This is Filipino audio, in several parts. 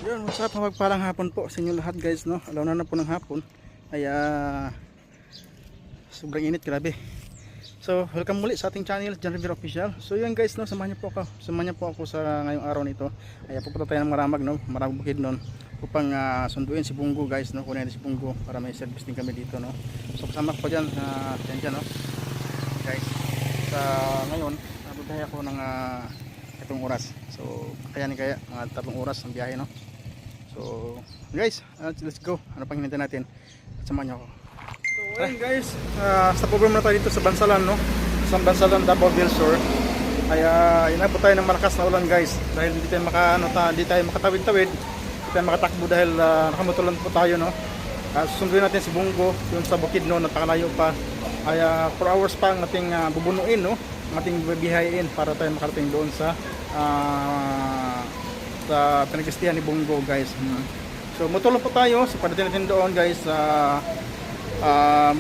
Yun, what's up, mapagpalang hapon po sa inyo lahat guys, no? Alaw na po ng hapon ay sobrang init, grabe. So, welcome muli sa ating channel, John Rivera Official. So yun guys, no, samahan niyo po ako sa ngayong araw nito. Ay pupunta tayo ng Maramag, no? Maramag Bukid noon upang sunduin si Bungo guys, no? Kunin si Bungo para may service din kami dito, no? So kasama ko diyan no? Guys. Sa ngayon, nabubuhay ako ng itong oras. So, kaya mga 3 oras ang biyahe, no? So guys, let's go. Ano pang hinintay natin? Samahan niyo ako. So ayun guys, sa program na tayo dito sa Bansalan, no? Sa Bansalan Davao del Sur ay inabot tayo ng malakas na ulan guys. Dahil hindi tayo makatawid-tawid, hindi tayo makatakbo dahil nakamotolan po tayo, no? Susunduin natin si Bungo yun sa bukid, no? Napakalayo pa. Ay 4 hours pa ang ating bubunuin, no? Ang ating bibiyahin para tayo makarating doon sa pinagkastihan ni Bungo guys. So motor lang po tayo, so pagdating natin doon guys,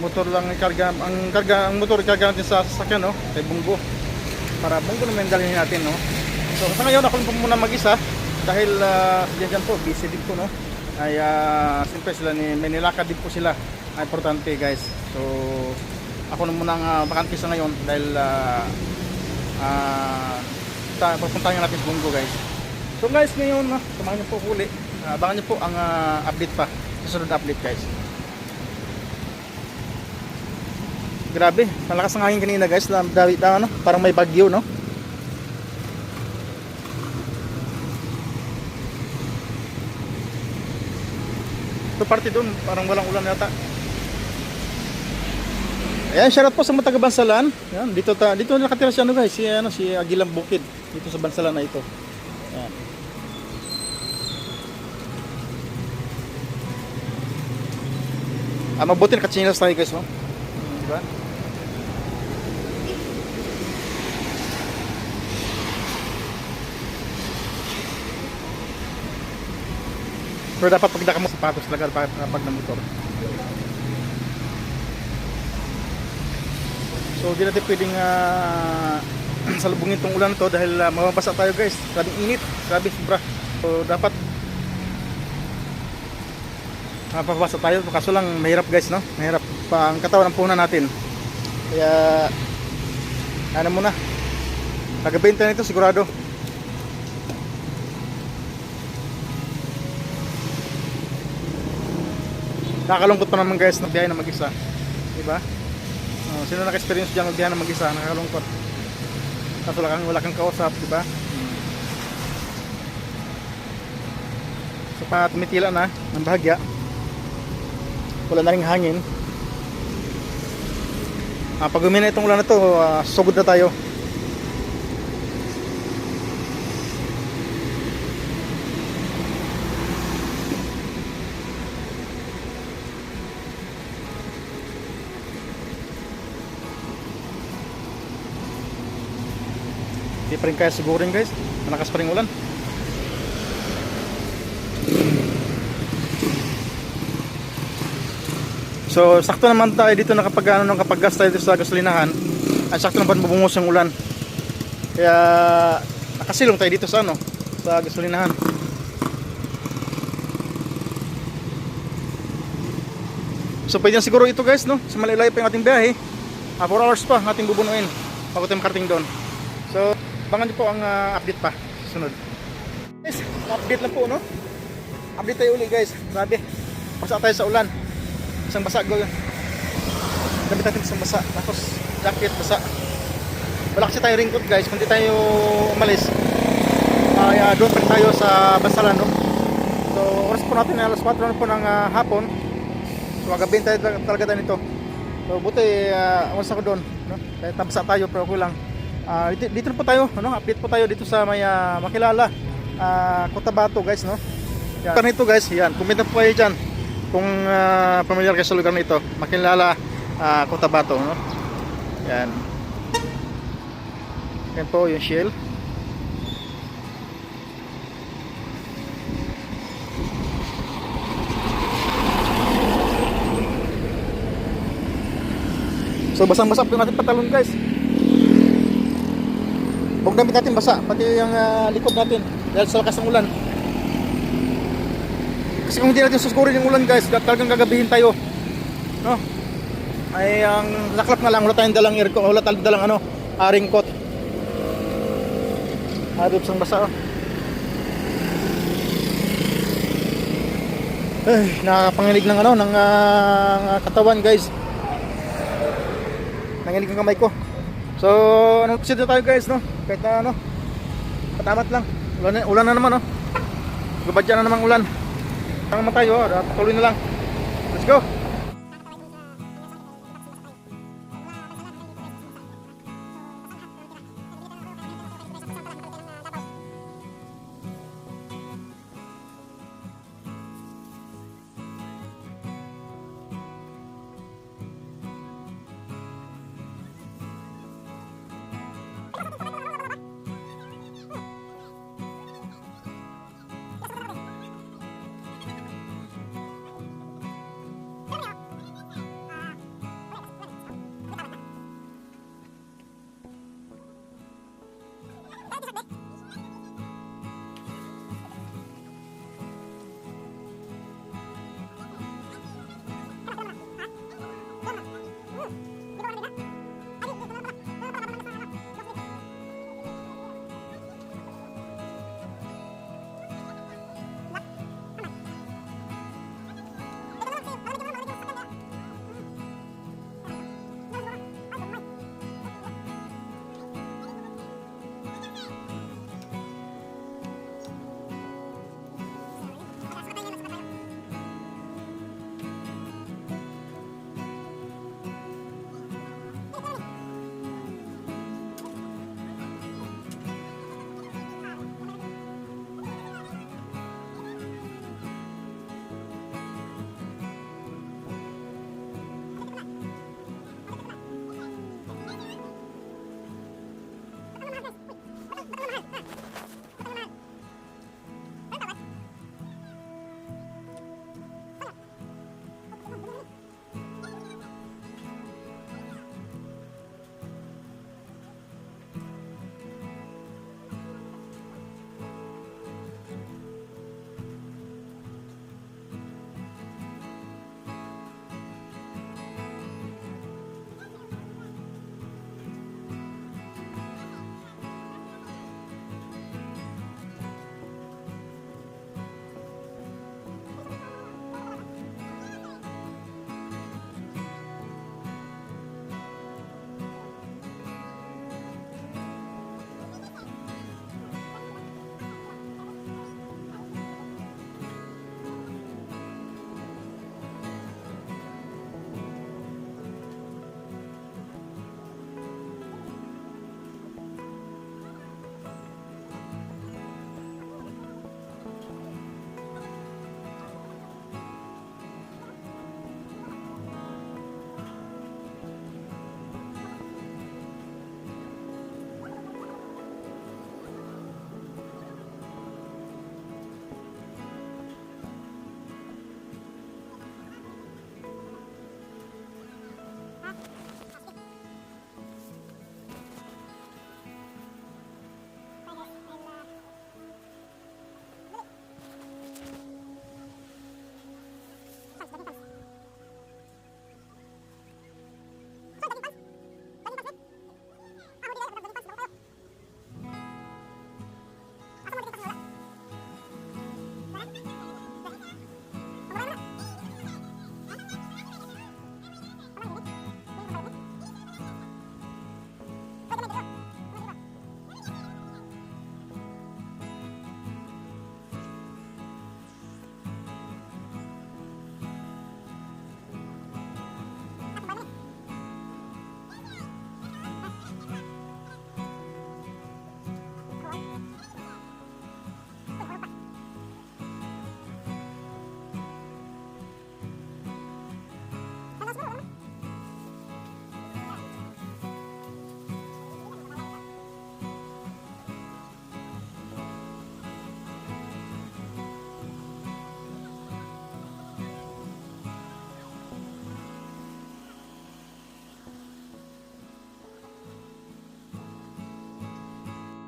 motor lang ang motor ikarga natin sa sasakyan, no, kay Bungo para Bungo naman dalhin natin, no. So sa ngayon ako po muna mag-isa dahil diyan po busy din po, no. Ay siyempre sila may nilakad din po sila, importante guys. So ako na muna ang bakante sa ngayon dahil papuntahan natin si Bungo guys. So guys, ngayon samahan niyo po huli. Abangan niyo po ang update pa, susunod na update guys. Grabe, malakas ang hangin kanina guys, parang may bagyo, no? Ito parte doon, parang walang ulan yata. Ayan, shoutout po sa mga taga Bansalan. Yan, dito nakatira si si Aguilang Bukid dito sa Bansalan na ito. Ayan. Mabuti nakachinelas tayo guys, no? Diba? Pero dapat pagdaka mo sapatos talaga pag na motor. So di natin pwedeng salubungin itong ulan to dahil mababasa tayo guys. Grabing init, grabe sobra. So dapat mapapasa tayo, kaso lang mahirap guys, no? Mahirap pa ang katawan ng puhunan natin. Kaya ano muna, tagabenta nito sigurado. Nakakalungkot pa naman guys na biyahe na mag-isa, diba? Sino naka-experience dyan magbiyahe na mag-isa, nakakalungkot. Kaso wala kang kausap, diba? So pa tumitila na ng bahagya, wala na ring hangin. Pag umina itong ulan na to, sugod na tayo. Hindi pa rin kaya sigurin guys, malakas pa rin ulan. So sakto naman tayo dito kapag gas tayo dito sa gasolinahan, ay sakto naman bubungos yung ulan. Kaya nakasilong tayo dito sa sa gasolinahan. So pwede siguro ito guys, no? Sa malayo pa yung ating biyahe. 4 hours pa ang ating bubunuin bago tayo makarating doon. So abangan niyo po ang update pa susunod. Guys, update lang po, no? Update tayo uli guys. Grabe, basa tayo sa ulan. Isang basa gamit natin isang basa, tapos jacket basa. Wala kasi tayo raincoat guys, kung di tayo umalis ay doon pa tayo sa Bansalan, no? So oras po natin alas 4 na po ng hapon. So magabihin tayo talaga nito. So buti oras ako doon, no? Kahit nabasa tayo pero kulang. Dito po tayo, ano? Update po tayo dito sa may makilala Cotabato guys, no? Yan. Ito guys, yan, comment na po kayo dyan kung pamilyar kayo sa lugar na ito, Makilala Cotabato, no? Yan. Yan po yung Shell. So basang-basa po natin patalon guys. Huwag damit natin basa, pati yung likod natin dahil sa lakas ng ulan. Kasi kung hindi natin susugurin yung ulan guys, talagang gagabihin tayo. No? Ay ang laklap nga lang, wala tayong dalang aircon, wala tayong dalang ano, raincoat. Harip sang basa. Ay, nakapanginig ng ano, ng katawan guys. Nanginig ang kamay ko. So, anong proceed na tayo guys, no? Kahit na ano, patamat lang. Ulan na naman, no? Gabadya na naman ulan. Tanga tayo, tuloy na lang. Let's go!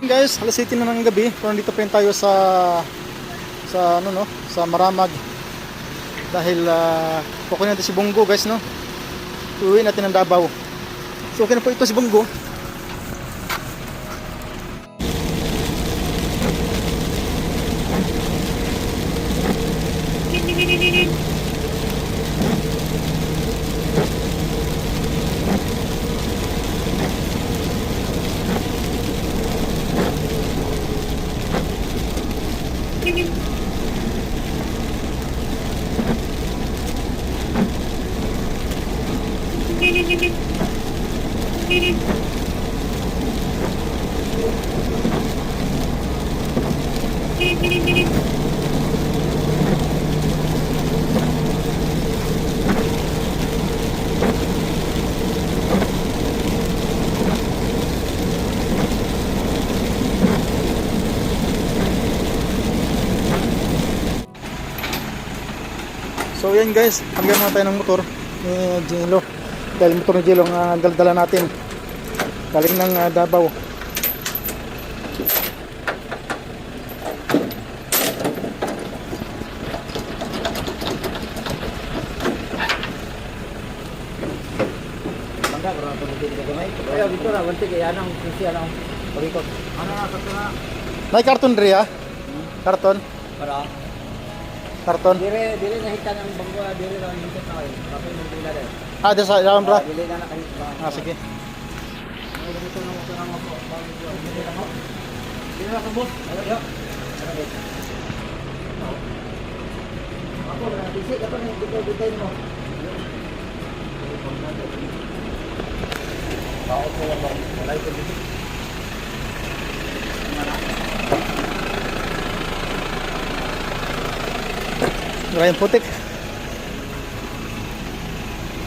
Guys, alas 7 na ng gabi, pero dito pa rin tayo sa ano no, sa Maramag. Dahil kukunin natin si Bongo guys, no? Uwi natin ang Davao. So okay na po ito si Bongo. So yan guys, hanggang muna tayo ng motor ni Jello. Dahil motor ni Jello ang daldala natin galing ng Davao. Bangga karena pemutih gamay. Ayo dito na wanti kay anang siya lang pagikot. Ano na sa May karton diri ha? Karton? para Karton? dili na hitan ang bangko, dili na hitan na kayo. Kapag mo dila dai. Ah, dito sa dalam bra? Dili na kahit ba. Ah, sige. Ano dito na mo sa mga po. Dili na mo. Dili na ka boss. Ayo. Ako na disi ka pa ni dito mo. Ako ko lang wala ko dito. Maraming putik.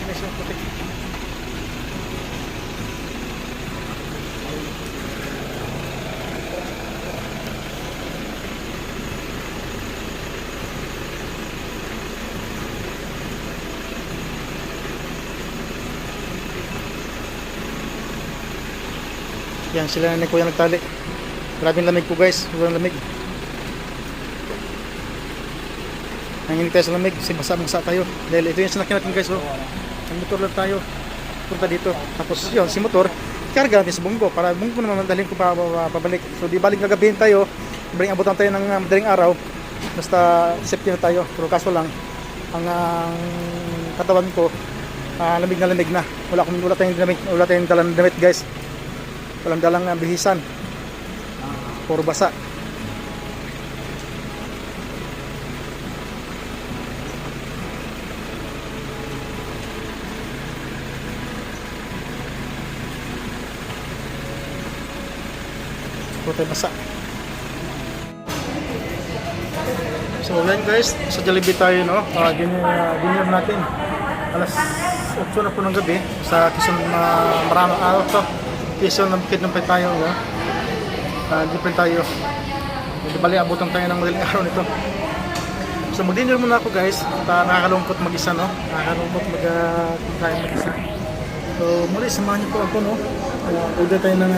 Guys, yung putik. Yan sila na ni Kuya nagtali. Grabing lamig po guys, sobrang lamig. Nanginig tayo sa lamig, kasi basa-basa tayo. Dahil ito yung sinakyan natin guys, oh. Ang motor lang tayo, punta dito. Tapos yun, si motor, karga natin sa Bongo. Para Bongo naman madaling ko pabalik. So di balik gagabihin tayo, balik abutan tayo ng madaling araw. Basta safety na tayo. Pero kaso lang, ang katawan ko, lamig na lamig na. Wala tayong dalang damit guys. Walang dalang bihisan. Puro basa. Puro tayo basa. So yan guys, sa Jollibee tayo, no? Dinner natin. Alas 8 na po ng gabi sa Quezon, maraming araw to. Quezon ng Bukidnon tayo, no? Different tayo. Hindi bali, abutan tayo ng madaling araw nito. So mag-dinner muna ako guys. Nakakalungkot mag-isa, no? Nakakalungkot tayo mag-isa. So muli, samahan niyo po ako, no? Order tayo ng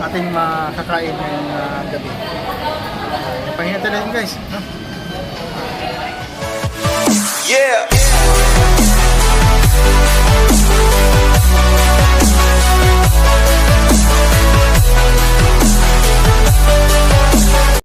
ating makakain ngayong gabi. Pahinga tayo natin guys, no? Yeah.